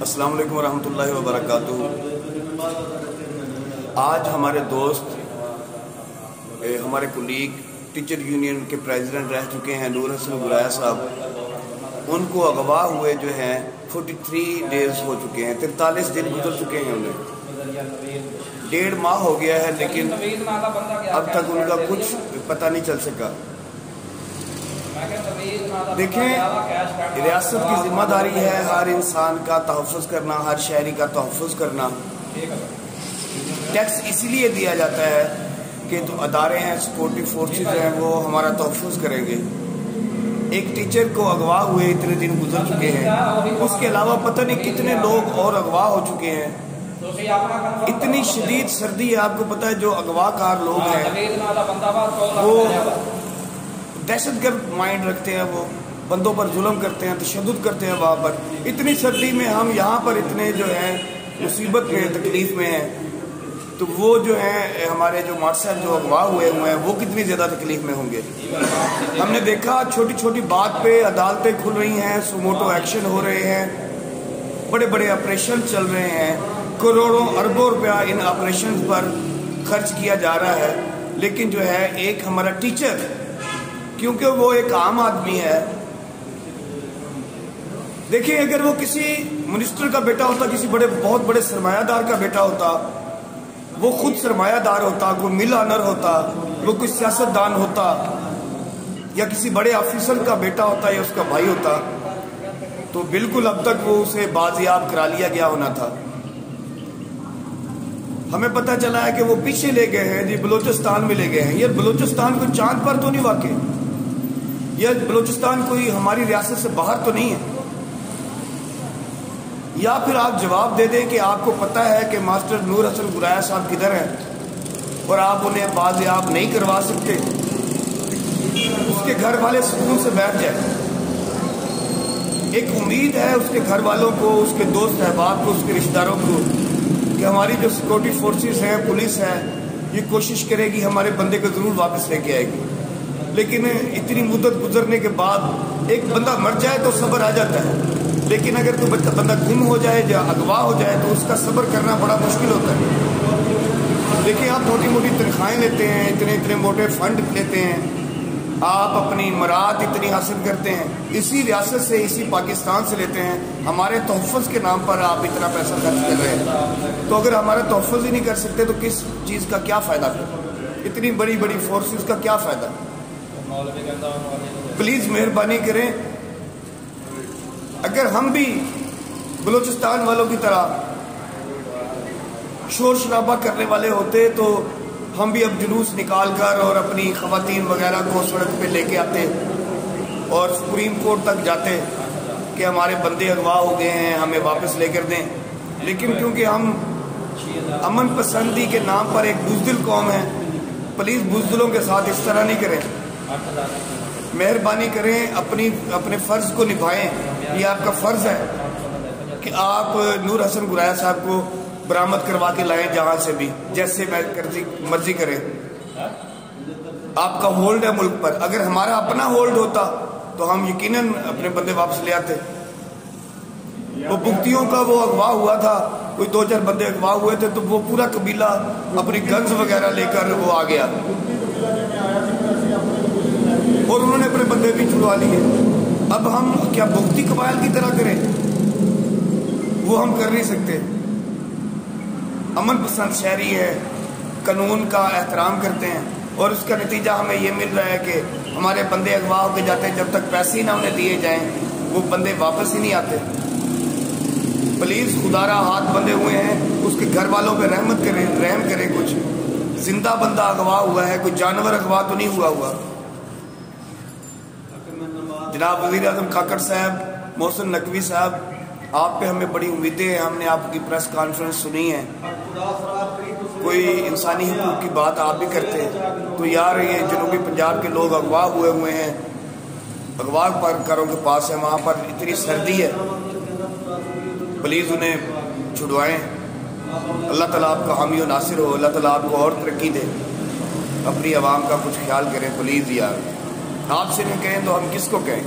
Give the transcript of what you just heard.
السلام علیکم ورحمۃ اللہ وبرکاتہ۔ آج ہمارے دوست ہمارے کولیگ ٹیچر یونین کے پریزیڈنٹ رہ چکے ہیں نور حسن گرایا صاحب، ان کو اغوا ہوئے جو ہیں 43 ڈیز ہو چکے ہیں، 43 دن گزر چکے ہیں انہیں، 1.5 ماہ ہو گیا ہے، لیکن اب تک ان کا کچھ پتہ نہیں چل سکا۔ دیکھیں، ریاست کی ذمہ داری ہے ہر انسان کا تحفظ کرنا، ہر شہری کا تحفظ کرنا۔ ٹیکس اسی لیے دیا جاتا ہے کہ جو ادارے ہیں، سیکورٹی فورسز ہیں، وہ ہمارا تحفظ کریں گے۔ ایک ٹیچر کو اغوا ہوئے اتنے دن گزر چکے ہیں، اس کے علاوہ پتہ نہیں کتنے لوگ اور اغوا ہو چکے ہیں۔ اتنی شدید سردی ہے، آپ کو پتہ ہے جو اغوا کار لوگ ہیں وہ دہشت گرد مائنڈ رکھتے ہیں، وہ بندوں پر ظلم کرتے ہیں، تشدد کرتے ہیں وہاں پر۔ اتنی سردی میں ہم یہاں پر اتنے جو ہیں مصیبت میں، تکلیف میں ہیں، تو وہ جو ہیں ہمارے جو مارشل جو اغوا ہوئے ہیں وہ کتنی زیادہ تکلیف میں ہوں گے۔ ہم نے دیکھا چھوٹی چھوٹی بات پہ عدالتیں کھل رہی ہیں، سوموٹو ایکشن ہو رہے ہیں، بڑے بڑے آپریشن چل رہے ہیں، کروڑوں اربوں روپیہ ان آپریشن پر خرچ کیا جا رہا ہے، لیکن جو ہے ایک ہمارا ٹیچر، کیونکہ وہ ایک عام آدمی ہے۔ دیکھیں، اگر وہ کسی منسٹر کا بیٹا ہوتا، کسی بہت بڑے سرمایہ دار کا بیٹا ہوتا، وہ خود سرمایہ دار ہوتا، کوئی مل آنر ہوتا، وہ کوئی سیاست دان ہوتا، یا کسی بڑے آفیسر کا بیٹا ہوتا یا اس کا بھائی ہوتا، تو بالکل اب تک وہ اسے بازیاب کرا لیا گیا ہونا تھا۔ ہمیں پتہ چلا ہے کہ وہ پیچھے لے گئے ہیں، جی بلوچستان میں لے گئے ہیں۔ یہ بلوچستان کوئی چاند پر تو نہیں واقع، یہ بلوچستان کوئی ہماری ریاست سے باہر تو نہیں ہے۔ یا پھر آپ جواب دے دیں کہ آپ کو پتہ ہے کہ ماسٹر نور حسن گرایا صاحب کدھر ہیں اور آپ انہیں بازیاب نہیں کروا سکتے، اس کے گھر والے سکون سے بیٹھ جائیں۔ ایک امید ہے اس کے گھر والوں کو، اس کے دوست احباب کو، اس کے رشتہ داروں کو، کہ ہماری جو سیکورٹی فورسز ہیں، پولیس ہے، یہ کوشش کرے گی ہمارے بندے کو ضرور واپس لے کے آئے گی۔ لیکن اتنی مدت گزرنے کے بعد ایک بندہ مر جائے تو صبر آ جاتا ہے، لیکن اگر کوئی بندہ گم ہو جائے یا اغوا ہو جائے تو اس کا صبر کرنا بڑا مشکل ہوتا ہے۔ دیکھیں، آپ موٹی موٹی تنخواہیں لیتے ہیں، اتنے موٹے فنڈ لیتے ہیں، آپ اپنی مراد اتنی حاصل کرتے ہیں، اسی ریاست سے، اسی پاکستان سے لیتے ہیں، ہمارے تحفظ کے نام پر آپ اتنا پیسہ خرچ کر رہے ہیں۔ تو اگر ہمارا تحفظ ہی نہیں کر سکتے تو کس چیز کا کیا فائدہ پھر؟ اتنی بڑی بڑی فورسز کا کیا فائدہ؟ پلیز مہربانی کریں، اگر ہم بھی بلوچستان والوں کی طرح شور شرابہ کرنے والے ہوتے تو ہم بھی اب جلوس نکال کر اور اپنی خواتین وغیرہ کو سڑک پہ لے کے آتے اور سپریم کورٹ تک جاتے کہ ہمارے بندے اغوا ہو گئے ہیں، ہمیں واپس لے کر دیں۔ لیکن کیونکہ ہم امن پسندی کے نام پر ایک بزدل قوم ہے، پلیز بزدلوں کے ساتھ اس طرح نہیں کریں، مہربانی کریں، اپنے فرض کو نبھائیں۔ یہ آپ کا فرض ہے کہ آپ نور حسن گرایا صاحب کو برآمد کروا کے لائیں جہاں سے بھی، جیسے مرضی کریں۔ آپ کا ہولڈ ہے ملک پر، اگر ہمارا اپنا ہولڈ ہوتا تو ہم یقیناً اپنے بندے واپس لے آتے۔ وہ بگتیوں کا وہ اغوا ہوا تھا، کوئی 2-4 بندے اغوا ہوئے تھے، تو وہ پورا قبیلہ اپنی گنز وغیرہ لے کر وہ آ گیا اور انہوں نے اپنے بندے بھی چھڑوا لیے۔ اب ہم کیا بگتی قبائل کی طرح کریں؟ وہ ہم کر نہیں سکتے۔ امن پسند شہری ہے، قانون کا احترام کرتے ہیں، اور اس کا نتیجہ ہمیں یہ مل رہا ہے کہ ہمارے بندے اغوا ہو کے جاتے ہیں، جب تک پیسے ہی نہ انہیں دیے جائیں وہ بندے واپس ہی نہیں آتے۔ پلیز خدا را ہاتھ بندے ہوئے ہیں، اس کے گھر والوں پہ رحمت کریں، رحم کریں۔ کچھ زندہ بندہ اغوا ہوا ہے، کوئی جانور اغوا تو نہیں ہوا۔ جناب وزیر اعظم کھکھڑ صاحب، محسن نقوی صاحب، آپ پہ ہمیں بڑی امیدیں ہیں، ہم نے آپ کی پریس کانفرنس سنی ہے، کوئی انسانی حقوق کی بات آپ بھی کرتے ہیں، تو یار یہ جنوبی پنجاب کے لوگ اغوا ہوئے ہیں، اغوا کاروں کے پاس ہیں، وہاں پر اتنی سردی ہے، پلیز انہیں چھڑوائیں۔ اللہ تعالیٰ آپ کا حامی و ناصر ہو، اللہ تعالیٰ آپ کو اور ترقی دے، اپنی عوام کا کچھ خیال کریں پلیز۔ یار آپ سے نہیں کہیں تو ہم کس کو کہیں؟